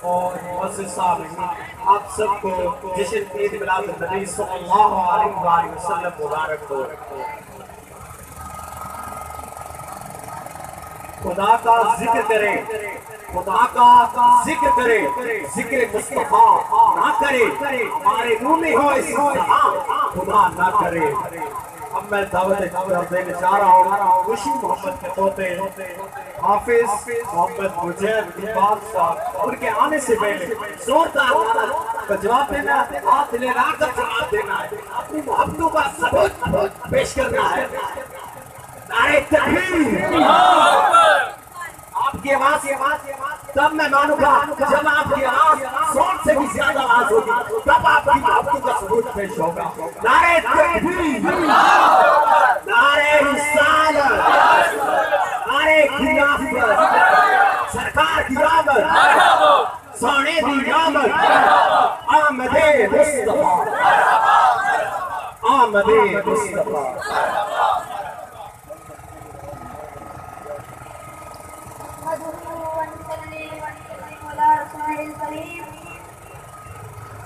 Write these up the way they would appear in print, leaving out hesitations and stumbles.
اور معزز صاحب آپ سب کو جشن عید میلاد النبی صلی اللہ علیہ وآلہ وسلم مبارک ہو۔ خدا کا ذکر کرے، خدا کا ذکر کرے، ذکر مصطفیٰ نہ کرے، ہمارے منہ میں ہو اس طرح خدا نہ کرے۔ اب میں دعوت دینے جا رہا ہوں خوشی محمد کے پوتے حافظ محمد مجید اقبال صاحب، ان کے آنے سے پہلے زوردار نعرہ کا جواب دینا ہے، ہاتھ لہرا کر جواب دینا ہے، اپنی محبتوں کا ثبوت پیش کرنا ہے۔ نعرہ تکبیر! آپ کی آواز تب میں مانوں گا جب آپ کی آواز زور سے بھی زیادہ آواز ہوگی، تب آپ کی محبتوں کا ثبوت پیش ہوگا۔ نعرہ تکبیر! نعرہ رسالت! نعرہ خلافت! سرکار کی آمد! سونے دی آمد! آمد مصطفیٰ! آمد مصطفیٰ!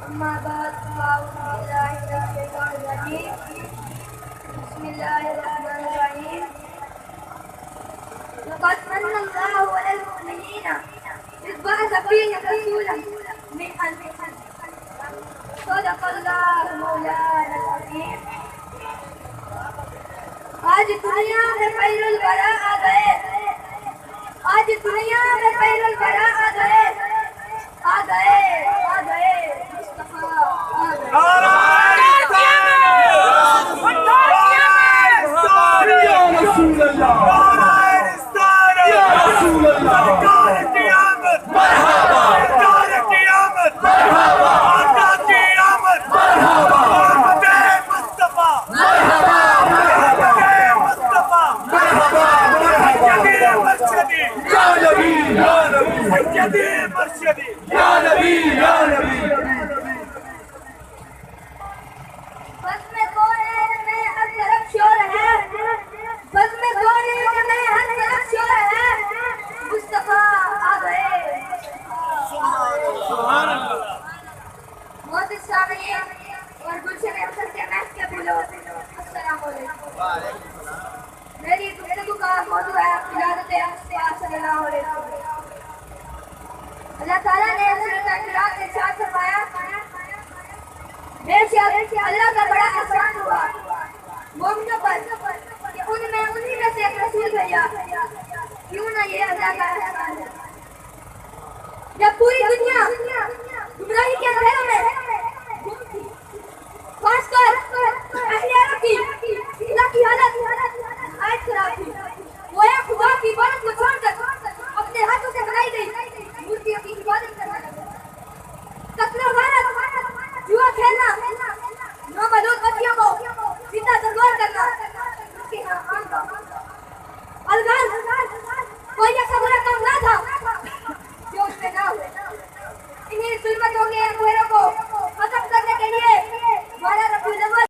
أما بعد فأعوذ بالله من الشيطان الرجيم بسم الله الرحمن الرحيم لقد من الله على المؤمنين إذ بعث فيهم رسولا من أنفسهم صدق الله مولانا العظيم۔ آج دنیا میں خیر الورا آ گئے، آج دنیا میں خیر الورا آ گئے، آ گئے، آ گئے مصطفیٰ آ گئے۔ میری گفتگو کا موضوع ہے ولادت مصطفیٰ صلی اللہ علیہ وسلم۔ اللہ تعالیٰ نے سورۃ الانفال میں ارشاد فرمایا، بے شک اللہ کا بڑا احسان ہوا مومنوں پر کہ انہی میں سے ایک رسول بھیجا، کیوں نہ یہ اللہ کا احسان ہے۔ جب پوری دنیا گمراہی کے اندھیروں میں